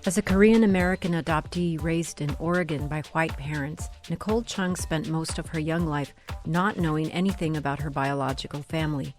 As a Korean American adoptee raised in Oregon by white parents, Nicole Chung spent most of her young life not knowing anything about her biological family.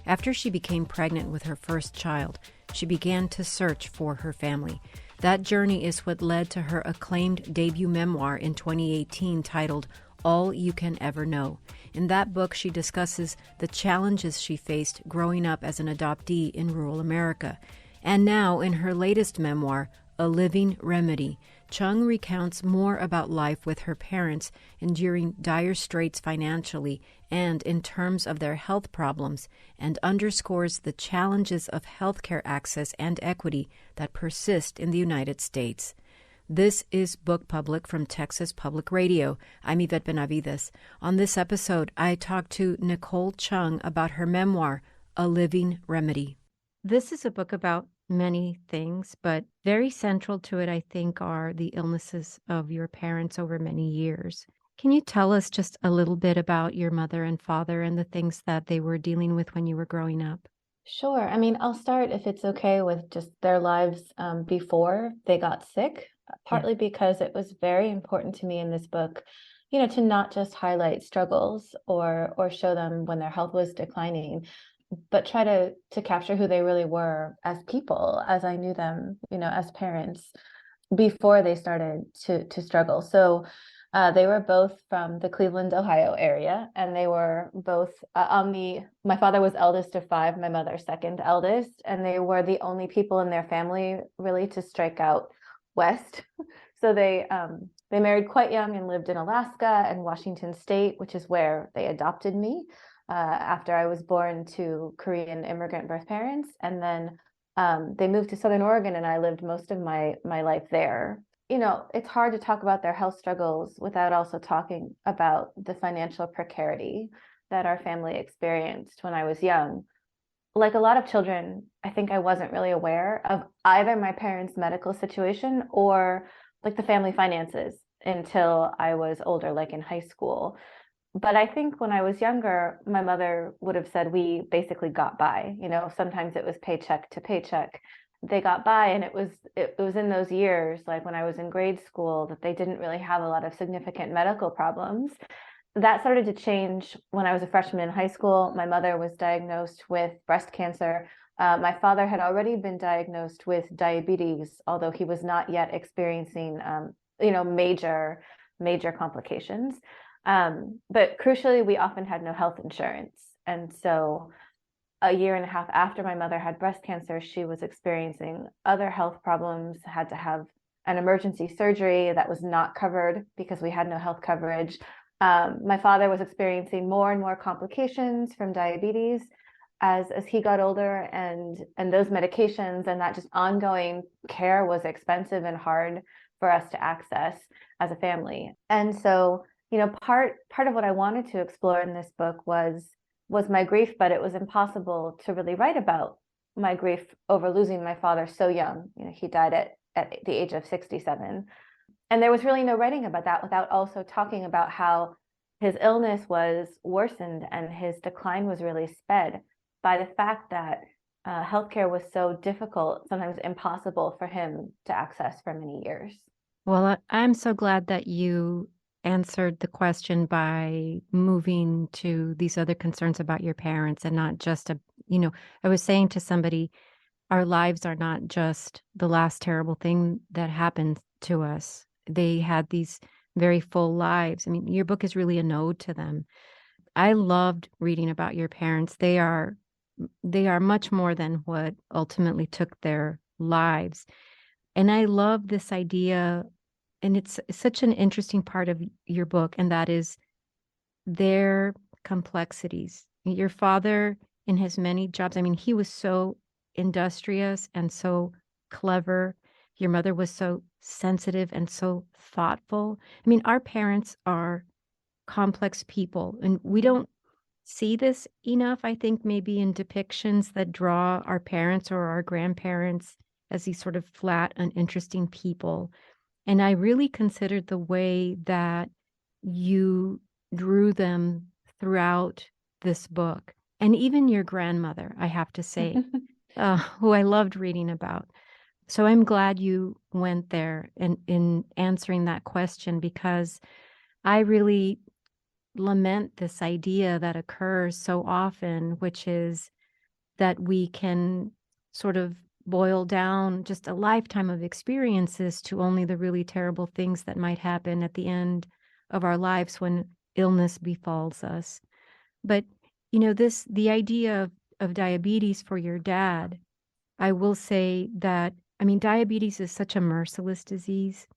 After she became pregnant with her first child, she began to search for her family. That journey is what led to her acclaimed debut memoir in 2018 titled All You Can Ever Know. In that book, she discusses the challenges she faced growing up as an adoptee in rural America. And now, in her latest memoir, A Living Remedy, Chung recounts more about life with her parents enduring dire straits financially and in terms of their health problems, and underscores the challenges of healthcare access and equity that persist in the United States. This is Book Public from Texas Public Radio. I'm Yvette Benavides. On this episode, I talked to Nicole Chung about her memoir, A Living Remedy. This is a book about many things, but very central to it, I think, are the illnesses of your parents over many years. Can you tell us just a little bit about your mother and father and the things that they were dealing with when you were growing up? Sure. I mean, I'll start, if it's okay, with just their lives before they got sick, partly because it was very important to me in this book, to not just highlight struggles or show them when their health was declining, but try to capture who they really were as people, as I knew them, as parents before they started to struggle. So they were both from the Cleveland, Ohio area, and they were both my father was eldest of five, my mother second eldest, and they were the only people in their family really to strike out west. So they married quite young and lived in Alaska and Washington State, which is where they adopted me after I was born to Korean immigrant birth parents. And then they moved to Southern Oregon, and I lived most of my life there. It's hard to talk about their health struggles without also talking about the financial precarity that our family experienced when I was young. Like a lot of children, I think I wasn't really aware of either my parents' medical situation or like the family finances until I was older, like in high school. But I think when I was younger, my mother would have said we basically got by. Sometimes it was paycheck to paycheck. They got by, and it was in those years, like when I was in grade school, that they didn't really have a lot of significant medical problems. That started to change when I was a freshman in high school. My mother was diagnosed with breast cancer. My father had already been diagnosed with diabetes, although he was not yet experiencing, major complications. But crucially, we often had no health insurance. And so a year and a half after my mother had breast cancer, she was experiencing other health problems, had to have an emergency surgery that was not covered because we had no health coverage. My father was experiencing more and more complications from diabetes as he got older, and those medications and that just ongoing care was expensive and hard for us to access as a family. And so part of what I wanted to explore in this book was my grief, but it was impossible to really write about my grief over losing my father so young. He died at the age of 67. And there was really no writing about that without also talking about how his illness was worsened and his decline was really sped by the fact that healthcare was so difficult, sometimes impossible for him to access for many years. Well, I'm so glad that you answered the question by moving to these other concerns about your parents and not just I was saying to somebody, our lives are not just the last terrible thing that happened to us. They had these very full lives. I mean, your book is really a nod to them. I loved reading about your parents. They are much more than what ultimately took their lives. And I love this idea, and it's such an interesting part of your book, and that is their complexities. Your father, in his many jobs, I mean, he was so industrious and so clever. Your mother was so sensitive and so thoughtful. I mean, our parents are complex people, and we don't see this enough, I think, maybe in depictions that draw our parents or our grandparents as these sort of flat, uninteresting people. And I really considered the way that you drew them throughout this book. And even your grandmother, I have to say, who I loved reading about. So I'm glad you went there in answering that question because I really lament this idea that occurs so often, which is that we can sort of boil down just a lifetime of experiences to only the really terrible things that might happen at the end of our lives when illness befalls us. But, the idea of diabetes for your dad, I will say that, I mean, diabetes is such a merciless disease.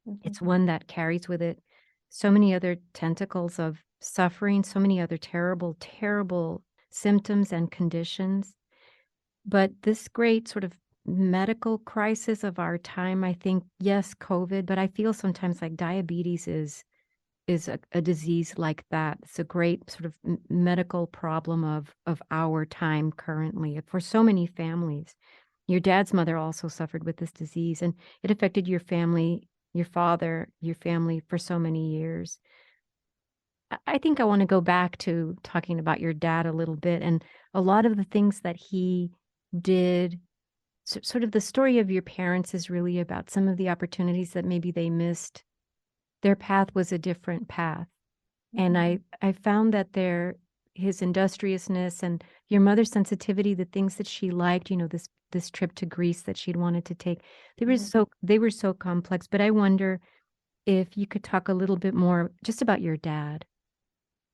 Mhm. It's one that carries with it so many other tentacles of suffering, so many other terrible, terrible symptoms and conditions. But this great sort of medical crisis of our time, I think, yes, COVID, but I feel sometimes like diabetes is a disease like that. It's a great sort of medical problem of our time currently for so many families. Your dad's mother also suffered with this disease, and it affected your family, your father, your family for so many years. I think I want to go back to talking about your dad a little bit and a lot of the things that he did. Sort of the story of your parents is really about some of the opportunities that maybe they missed. Their path was a different path. And Mhm. I found that his industriousness and your mother's sensitivity, the things that she liked, this trip to Greece that she'd wanted to take, Mhm. they were so complex. But I wonder if you could talk a little bit more just about your dad.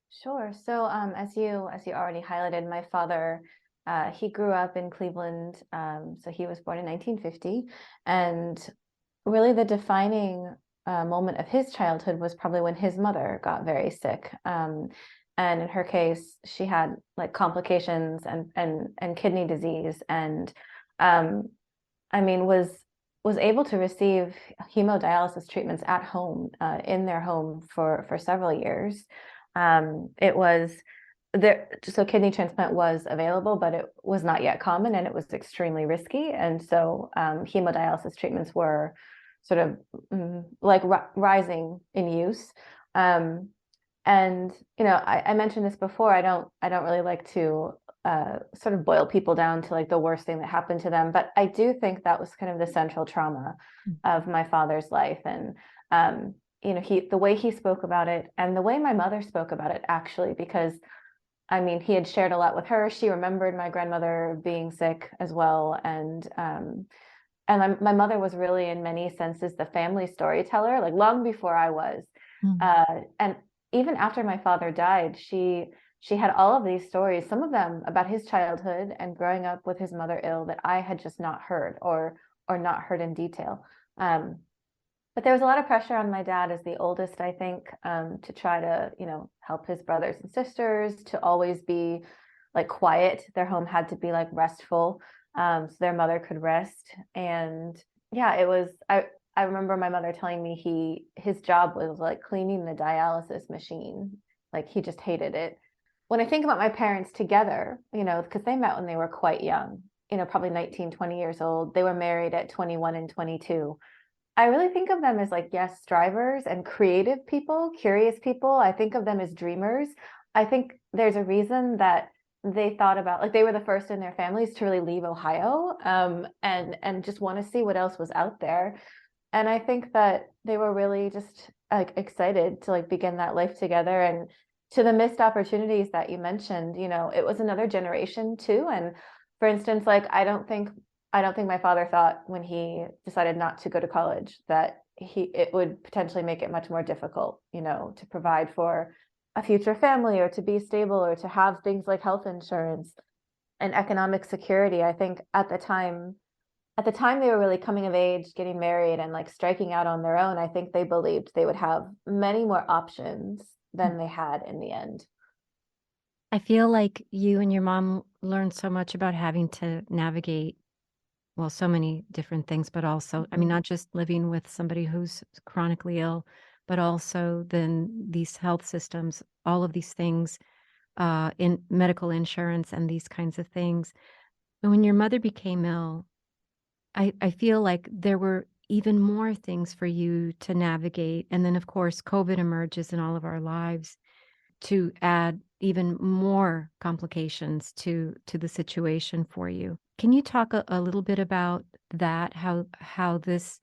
Sure. So, as you already highlighted, my father, he grew up in Cleveland. So he was born in 1950, and really the defining moment of his childhood was probably when his mother got very sick. And in her case, she had like complications and kidney disease, and um, I mean, was able to receive hemodialysis treatments at home, in their home for several years. It was there, so kidney transplant was available, but it was not yet common and it was extremely risky. And so hemodialysis treatments were sort of like rising in use. Um, and I mentioned this before. I don't really like to sort of boil people down to like the worst thing that happened to them, but I do think that was kind of the central trauma of my father's life. And the way he spoke about it and the way my mother spoke about it, actually, because I mean, he had shared a lot with her. She remembered my grandmother being sick as well, and my mother was really, in many senses, the family storyteller, like long before I was. Mm. And even after my father died, she had all of these stories, some of them about his childhood and growing up with his mother ill, that I had just not heard or not heard in detail. Um, but there was a lot of pressure on my dad as the oldest, I think, to try to, help his brothers and sisters, to always be like quiet. Their home had to be like restful, so their mother could rest. And yeah, it was. I remember my mother telling me his job was like cleaning the dialysis machine. Like he just hated it. When I think about my parents together, because they met when they were quite young, probably 19, 20 years old. They were married at 21 and 22. I really think of them as like, yes, strivers and creative people, curious people. I think of them as dreamers. I think there's a reason that they thought about, like, they were the first in their families to really leave Ohio, and just want to see what else was out there. And I think that they were really just like excited to like begin that life together. And to the missed opportunities that you mentioned, it was another generation too. And for instance, like I don't think my father thought when he decided not to go to college that it would potentially make it much more difficult, to provide for a future family or to be stable or to have things like health insurance and economic security. I think at the time they were really coming of age, getting married and like striking out on their own, I think they believed they would have many more options than they had in the end. I feel like you and your mom learned so much about having to navigate, well, so many different things, but also, I mean, Mhm. not just living with somebody who's chronically ill, but also then these health systems, all of these things, in medical insurance and these kinds of things. And when your mother became ill, I feel like there were even more things for you to navigate. And then, of course, COVID emerges in all of our lives to add even more complications to the situation for you. Can you talk a little bit about that? How this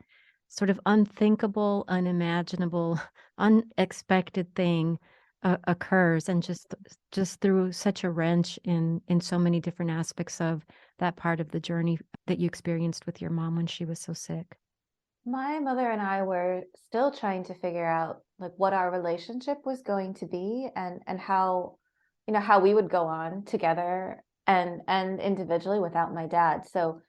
sort of unthinkable, unimaginable, unexpected thing occurs, and just threw such a wrench in so many different aspects of that part of the journey that you experienced with your mom when she was so sick. My mother and I were still trying to figure out like what our relationship was going to be and how, how we would go on together and individually without my dad. So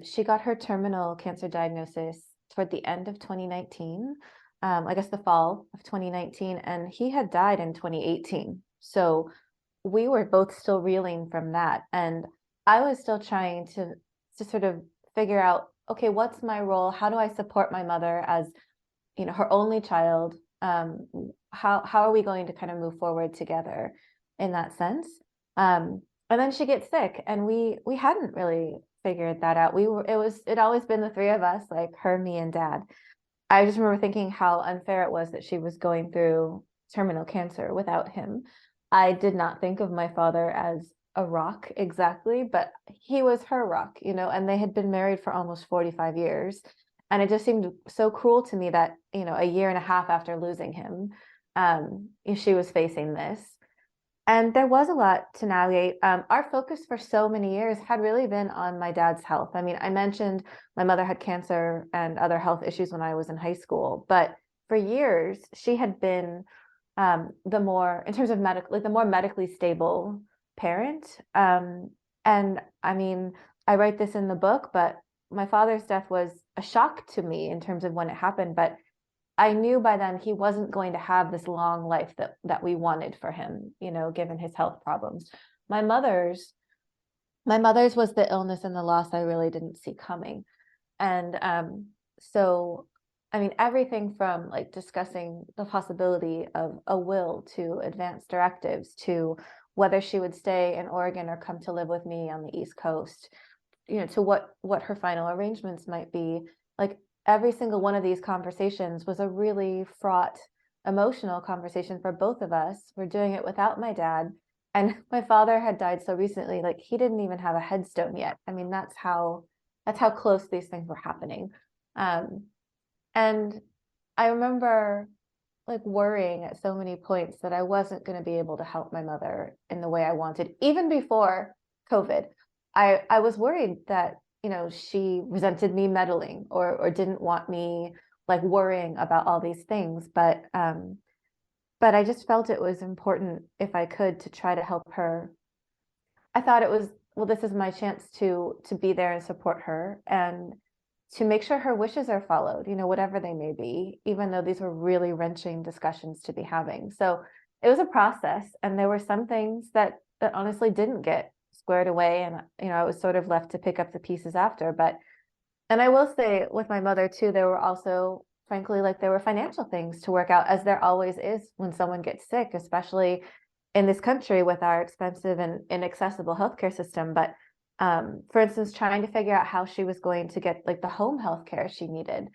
she got her terminal cancer diagnosis toward the end of 2019, I guess the fall of 2019, and he had died in 2018. So we were both still reeling from that. And I was still trying to sort of figure out, okay, what's my role? How do I support my mother as, her only child? How are we going to kind of move forward together in that sense? And then she gets sick, and we hadn't really figured that out. It always been the three of us, like her, me, and dad. I just remember thinking how unfair it was that she was going through terminal cancer without him. I did not think of my father as a rock exactly, but he was her rock, and they had been married for almost 45 years. And it just seemed so cruel to me that, a year and a half after losing him, she was facing this. And there was a lot to navigate. Our focus for so many years had really been on my dad's health. I mean, I mentioned my mother had cancer and other health issues when I was in high school, but for years she had been the more, in terms of medical, like the more medically stable parent. And I mean, I write this in the book, but my father's death was a shock to me in terms of when it happened. But I knew by then he wasn't going to have this long life that we wanted for him, given his health problems. My mother's my mother's was the illness and the loss I really didn't see coming. And so I mean, everything from like discussing the possibility of a will to advance directives to whether she would stay in Oregon or come to live with me on the East Coast, to what her final arrangements might be. Like every single one of these conversations was a really fraught emotional conversation for both of us. We're doing it without my dad, and my father had died so recently, like he didn't even have a headstone yet. I mean, that's how close these things were happening. Um, and I remember like worrying at so many points that I wasn't going to be able to help my mother in the way I wanted, even before COVID. I was worried that, she resented me meddling or didn't want me like worrying about all these things. But I just felt it was important if I could to try to help her. I thought it was, well, this is my chance to be there and support her and to make sure her wishes are followed, whatever they may be, even though these were really wrenching discussions to be having. So it was a process, and there were some things that honestly didn't get squared away, and I was sort of left to pick up the pieces after. But and I will say with my mother too, there were also, frankly, like there were financial things to work out, as there always is when someone gets sick, especially in this country with our expensive and inaccessible healthcare system. But for instance, trying to figure out how she was going to get like the home health care she needed.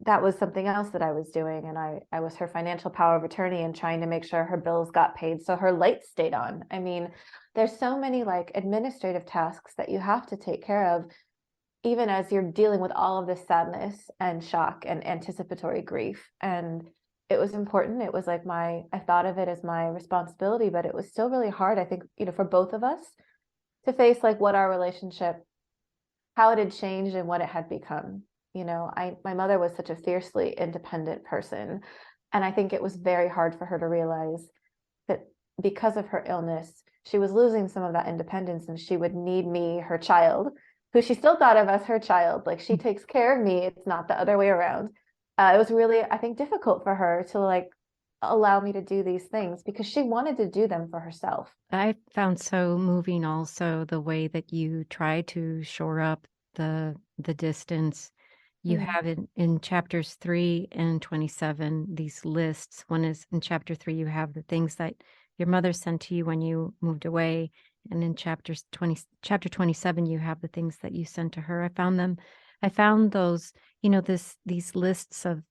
That was something else that I was doing. And I was her financial power of attorney and trying to make sure her bills got paid so her lights stayed on. I mean, there's so many like administrative tasks that you have to take care of, even as you're dealing with all of this sadness and shock and anticipatory grief. And it was important. It was like I thought of it as my responsibility, but it was still really hard, I think, for both of us to face like what our relationship, how it had changed and what it had become. My mother was such a fiercely independent person. And I think it was very hard for her to realize that because of her illness, she was losing some of that independence, and she would need me, her child, who she still thought of as her child. Like she takes care of me. It's not the other way around. It was really, I think, difficult for her to like allow me to do these things because she wanted to do them for herself. I found so moving also the way that you try to shore up the distance. You Mm. have in chapters 3 and 27 these lists. One is in chapter 3, you have the things that your mother sent to you when you moved away, and in chapter 27, you have the things that you sent to her. I found those, these lists of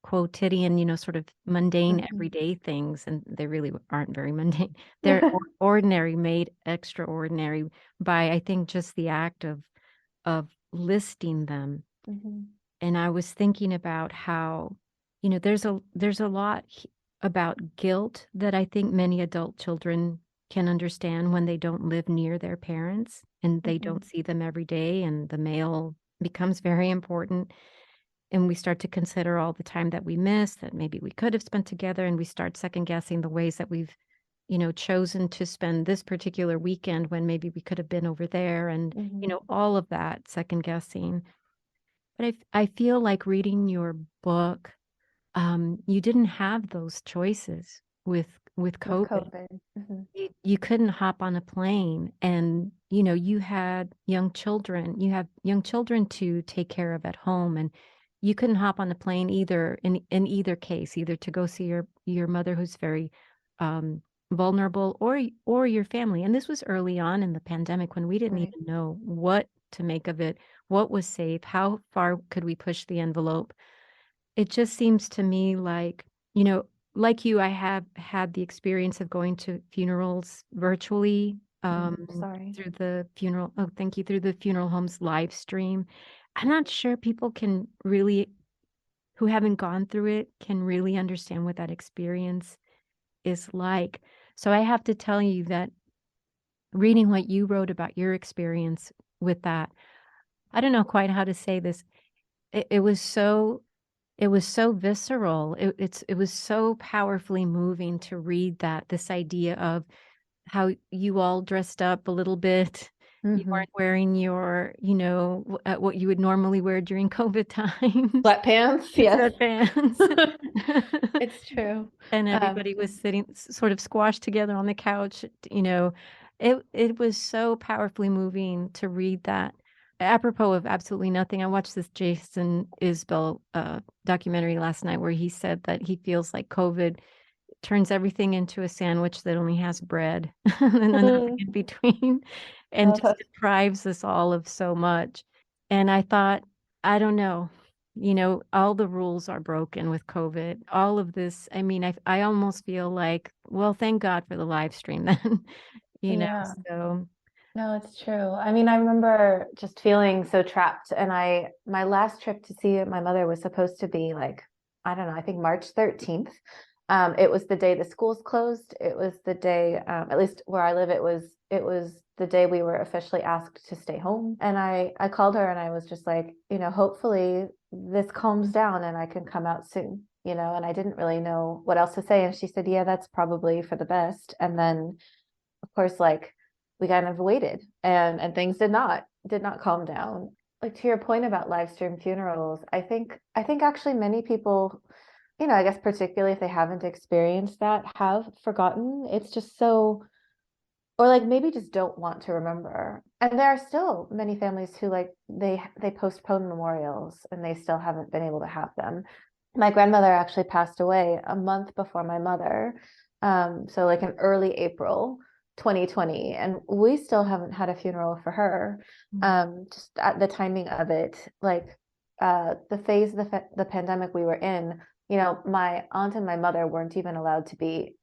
quotidian, sort of mundane, Mhm. everyday things, and they really aren't very mundane. They're ordinary, made extraordinary by, I think, just the act of listing them. Mhm. And I was thinking about how, there's a lot about guilt that I think many adult children can understand when they don't live near their parents and they don't Mhm. see them every day, and the mail becomes very important. And we start to consider all the time that we miss that maybe we could have spent together, and we start second guessing the ways that we've, chosen to spend this particular weekend when maybe we could have been over there, and, Mhm. all of that second guessing. But I feel like reading your book, you didn't have those choices with With COVID. COVID. Mhm. You couldn't hop on a plane, and, you had young children to take care of at home, and you couldn't hop on a plane either in either case, either to go see your mother who's very, um, vulnerable, or your family, and this was early on in the pandemic when we didn't Right. even know what to make of it, what was safe, how far could we push the envelope. It just seems to me like, you know, like you, I have had the experience of going to funerals virtually, Sorry. through the funeral oh, thank you, through the funeral home's live stream. I'm not sure people can really who haven't gone through it can really understand what that experience is like. So I have to tell you that reading what you wrote about your experience with that, I don't know quite how to say this. It was so visceral. It was so powerfully moving to read that, this idea of how you all dressed up a little bit. You Mhm. weren't wearing your, what you would normally wear during COVID times, Sweatpants, your yes. sweatpants. It's true. And Um, everybody was sitting sort of squashed together on the couch, you know. It was so powerfully moving to read that. Apropos of absolutely nothing, I watched this Jason Isbell documentary last night where he said that he feels like COVID turns everything into a sandwich that only has bread and then nothing mm, in between, and oh, just deprives us all of so much. And I thought, I don't know, all the rules are broken with COVID. All of this, I mean, I almost feel like, well, thank God for the live stream then, you know. yeah. So No, it's true. I mean, I remember just feeling so trapped. And my last trip to see my mother was supposed to be like, I don't know, I think March 13th. It was the day the schools closed. It was the day, at least where I live, it was the day we were officially asked to stay home. And I called her and I was just like, hopefully this calms down and I can come out soon, and I didn't really know what else to say. And she said, yeah, that's probably for the best. And then of course, like we kind of waited and things did not calm down. Like to your point about live stream funerals, I think actually many people, I guess particularly if they haven't experienced that, have forgotten. It's just so, or like maybe just don't want to remember. And there are still many families who like they postpone memorials and they still haven't been able to have them. My grandmother actually passed away a month before my mother. So like in early April 2020, and we still haven't had a funeral for her. mm, Just at the timing of it, like the phase of the pandemic we were in, my aunt and my mother weren't even allowed to be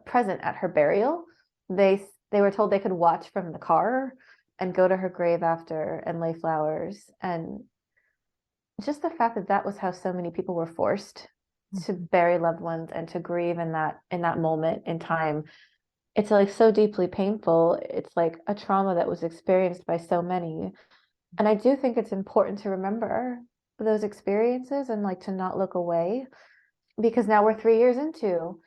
present at her burial. They were told they could watch from the car and go to her grave after and lay flowers. And just the fact that that was how so many people were forced to mhm. bury loved ones and to grieve in that moment in time, it's like so deeply painful. It's like a trauma that was experienced by so many. And I do think it's important to remember those experiences and like to not look away, because now we're 3 years into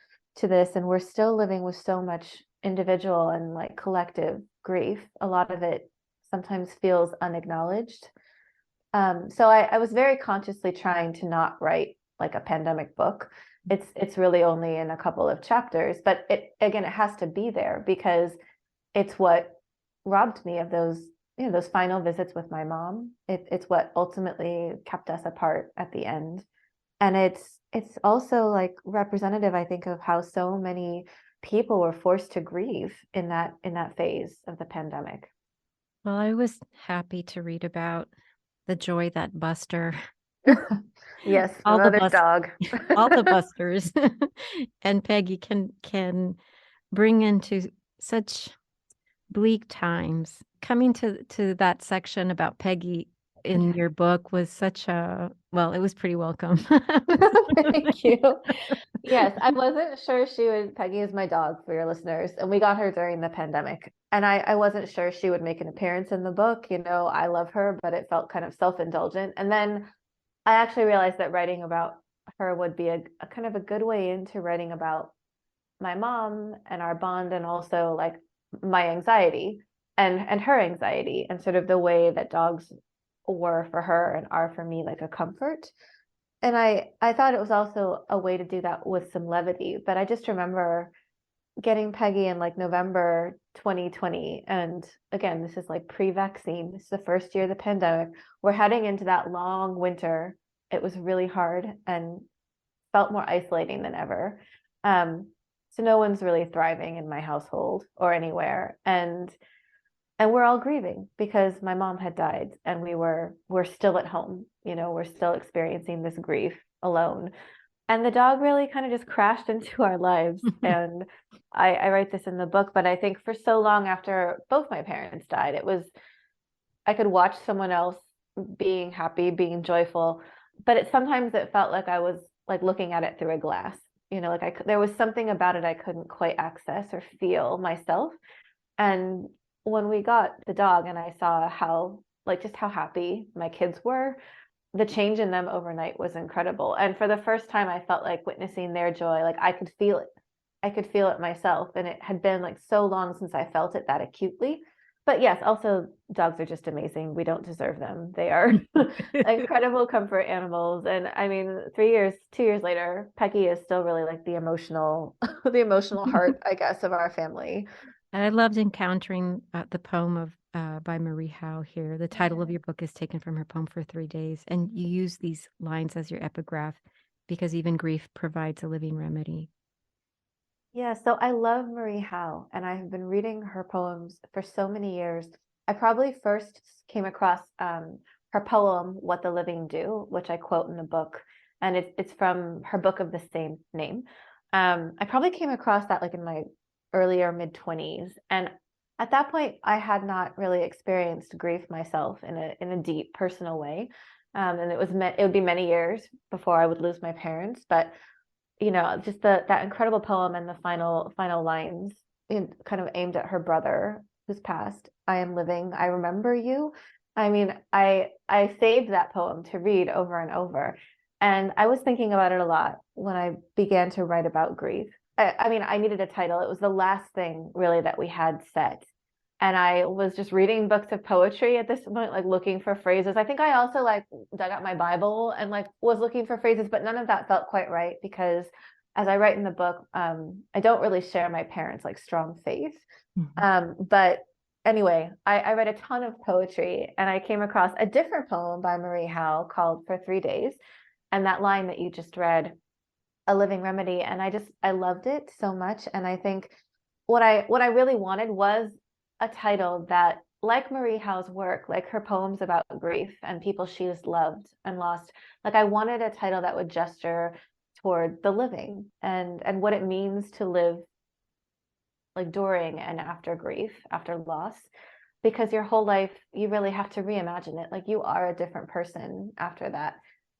this and we're still living with so much individual and like collective grief. A lot of it sometimes feels unacknowledged. So I was very consciously trying to not write like a pandemic book. It's really only in a couple of chapters, but it has to be there because it's what robbed me of those final visits with my mom. It's what ultimately kept us apart at the end. And it's also like representative, I think, of how so many people were forced to grieve in that phase of the pandemic. Well, I was happy to read about the joy that Buster Yes, my all the mother's bus dog. all the busters. And Peggy can bring into such bleak times. Coming to that section about Peggy in Yeah. your book was such a well, it was pretty welcome. Thank you. Yes, I wasn't sure she would. Peggy is my dog for your listeners, and we got her during the pandemic. And I wasn't sure she would make an appearance in the book. You know, I love her, but it felt kind of self-indulgent. And then I actually realized that writing about her would be a kind of a good way into writing about my mom and our bond, and also like my anxiety and her anxiety, and sort of the way that dogs were for her and are for me like a comfort. And I thought it was also a way to do that with some levity. But I just remember getting Peggy in like November 2020. And again, this is like pre-vaccine. This is the first year of the pandemic. We're heading into that long winter. It was really hard and felt more isolating than ever. Um, so no one's really thriving in my household or anywhere. And we're all grieving because my mom had died, and we're still at home. You know, we're still experiencing this grief alone. And the dog really kind of just crashed into our lives. And I write this in the book, but I think for so long after both my parents died, it was I could watch someone else being happy, being joyful, but sometimes it felt like I was like looking at it through a glass. You know, like there was something about it I couldn't quite access or feel myself. And when we got the dog and I saw how, like, just how happy my kids were, the change in them overnight was incredible. And for the first time, I felt like witnessing their joy. Like I could feel it. I could feel it myself. And it had been like so long since I felt it that acutely. But yes, also dogs are just amazing. We don't deserve them. They are incredible comfort animals. And I mean, 3 years, 2 years later, Peggy is still really like the emotional, the emotional heart, I guess, of our family. And I loved encountering the poem of by Marie Howe here. The title of Yeah. your book is taken from her poem For 3 Days, and you use these lines as your epigraph because even grief provides a living remedy. Yeah, so I love Marie Howe, and I have been reading her poems for so many years. I probably first came across her poem "What the Living Do," which I quote in the book, and it's from her book of the same name. I probably came across that like in my earlier mid-20s, and at that point, I had not really experienced grief myself in a deep personal way, and it would be many years before I would lose my parents, but you know, just that incredible poem and the final lines kind of aimed at her brother who's passed. I am living, I remember you. I mean, I saved that poem to read over and over. And I was thinking about it a lot when I began to write about grief. I mean, I needed a title. It was the last thing really that we had set. And I was just reading books of poetry at this point, like looking for phrases. I think I also like dug out my Bible and like was looking for phrases, but none of that felt quite right because as I write in the book, I don't really share my parents' like strong faith. Mhm. But anyway, I read a ton of poetry and I came across a different poem by Marie Howe called For 3 Days. And that line that you just read, a living remedy. And I loved it so much. And I think what I really wanted was a title that, like Marie Howe's work, like her poems about grief and people she's loved and lost, like I wanted a title that would gesture toward the living and what it means to live like during and after grief, after loss, because your whole life you really have to reimagine it. Like you are a different person after that.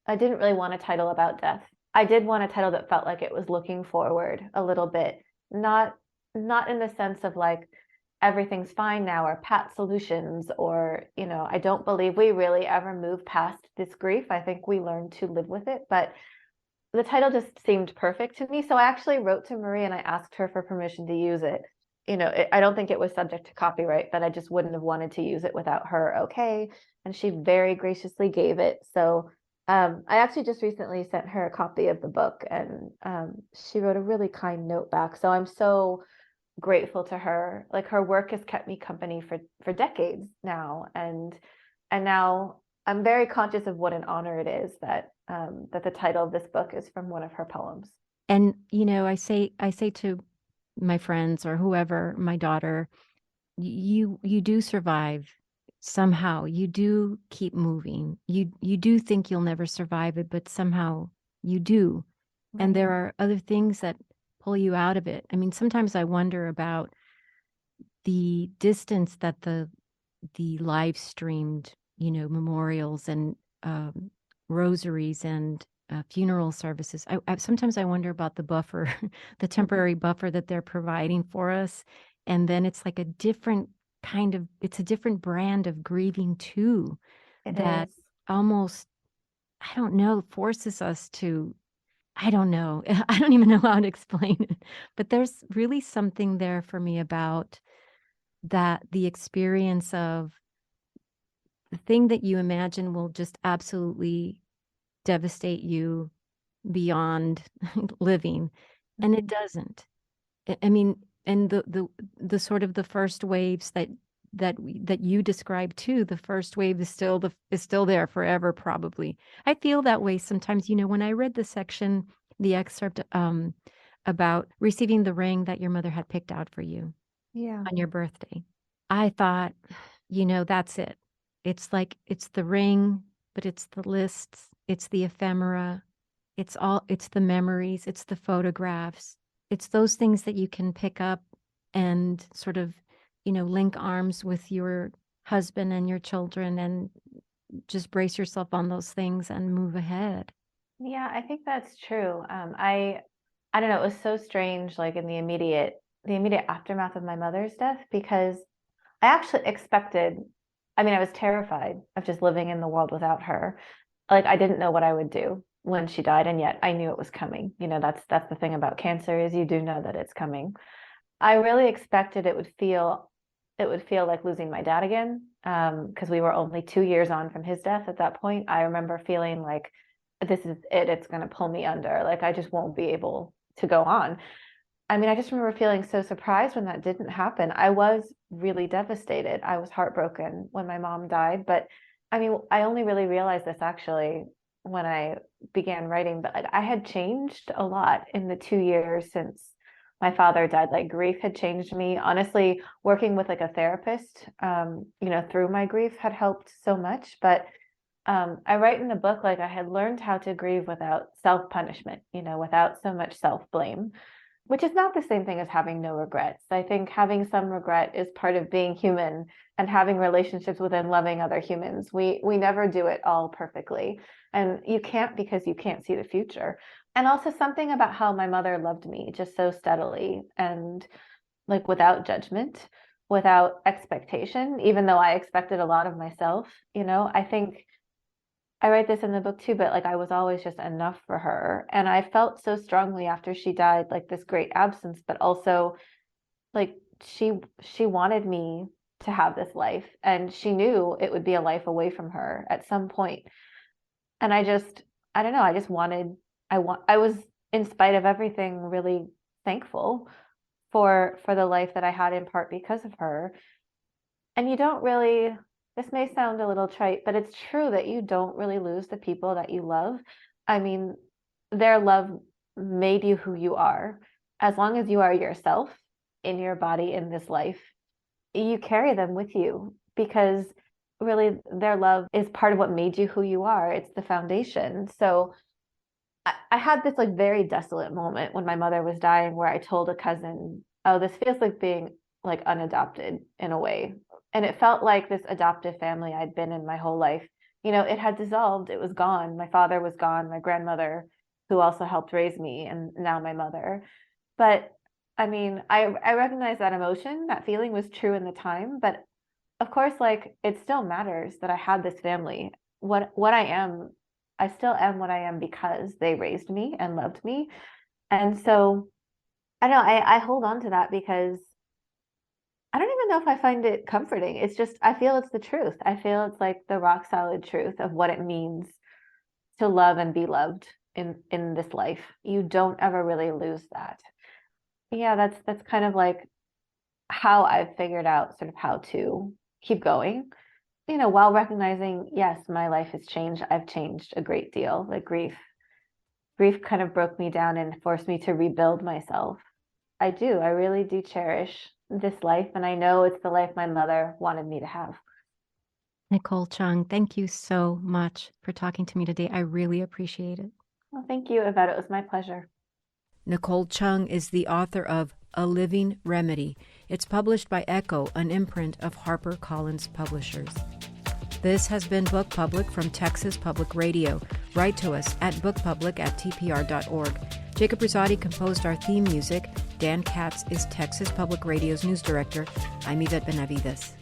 I didn't really want a title about death. I did want a title that felt like it was looking forward a little bit, not not in the sense of like everything's fine now or pat solutions or you know I don't believe we really ever move past this grief. I think we learn to live with it, but the title just seemed perfect to me. So I actually wrote to Marie and I asked her for permission to use it. You know, I don't think it was subject to copyright, but I just wouldn't have wanted to use it without her okay. And she very graciously gave it. So I actually just recently sent her a copy of the book and she wrote a really kind note back. So I'm so grateful to her. Like her work has kept me company for decades now. And now I'm very conscious of what an honor it is that that the title of this book is from one of her poems. And I say to my friends or whoever, my daughter, you do survive somehow you do keep moving. You do think you'll never survive it, but somehow you do. And Right. there are other things that pull you out of it. I mean, sometimes I wonder about the distance that the live streamed, memorials and rosaries and funeral services. Sometimes I wonder about the buffer, the temporary buffer that they're providing for us, and then it's like a different it's a different brand of grieving too, It that is. almost, I don't know, forces us to. I don't know. I don't even know how to explain it, but there's really something there for me about that the experience of the thing that you imagine will just absolutely devastate you beyond living, and it Mhm. doesn't. I mean, and the sort of the first waves that you described too, the first wave is still there forever, probably. I feel that way sometimes, when I read the excerpt about receiving the ring that your mother had picked out for you Yeah. on your birthday. I thought, that's it. It's like it's the ring, but it's the lists, it's the ephemera, it's the memories, it's the photographs. It's those things that you can pick up and sort of, link arms with your husband and your children and just brace yourself on those things and move ahead. Yeah, I think that's true. I don't know, it was so strange, like in the immediate aftermath of my mother's death, because I actually expected, I mean, I was terrified of just living in the world without her. Like I didn't know what I would do when she died, and yet I knew it was coming. That's the thing about cancer, is you do know that it's coming. I really expected it would feel like losing my dad again, because we were only 2 years on from his death at that point. I remember feeling like this is it, it's going to pull me under. Like I just won't be able to go on. I mean, I just remember feeling so surprised when that didn't happen. I was really devastated. I was heartbroken when my mom died, but I mean, I only really realized this actually when I began writing, but like I had changed a lot in the 2 years since my father died. Like grief had changed me. Honestly, working with like a therapist, through my grief had helped so much. But I write in the book, like I had learned how to grieve without self-punishment, without so much self-blame, which is not the same thing as having no regrets. I think having some regret is part of being human and having relationships with and loving other humans. We never do it all perfectly. And you can't, because you can't see the future. And also something about how my mother loved me just so steadily and like without judgment, without expectation, even though I expected a lot of myself. I think I write this in the book too, but like I was always just enough for her. And I felt so strongly after she died, like this great absence, but also like she wanted me to have this life, and she knew it would be a life away from her at some point. And I don't know, I just wanted I was, in spite of everything, really thankful for the life that I had in part because of her. And you don't really, this may sound a little trite, but it's true that you don't really lose the people that you love. I mean, their love made you who you are. As long as you are yourself in your body in this life, you carry them with you, because really their love is part of what made you who you are. It's the foundation. So I had this like very desolate moment when my mother was dying, where I told a cousin, "Oh, this feels like being like unadopted in a way." And it felt like this adoptive family I'd been in my whole life. It had dissolved, it was gone. My father was gone, my grandmother, who also helped raise me, and now my mother. But I mean, I recognize that emotion, that feeling was true in the time, but of course, like it still matters that I had this family. What I am, I still am what I am because they raised me and loved me. And so I don't know, I hold on to that because I don't even know if I find it comforting. It's just I feel it's the truth. I feel it's like the rock solid truth of what it means to love and be loved in this life. You don't ever really lose that. Yeah, that's kind of like how I've figured out sort of how to keep going, while recognizing, yes, my life has changed. I've changed a great deal. Like grief kind of broke me down and forced me to rebuild myself. I do. I really do cherish this life. And I know it's the life my mother wanted me to have. Nicole Chung, thank you so much for talking to me today. I really appreciate it. Well, thank you, Yvette. It was my pleasure. Nicole Chung is the author of A Living Remedy. It's published by Echo, an imprint of HarperCollins Publishers. This has been Book Public from Texas Public Radio. Write to us at bookpublic@tpr.org. Jacob Rosati composed our theme music. Dan Katz is Texas Public Radio's news director. I'm Yvette Benavides.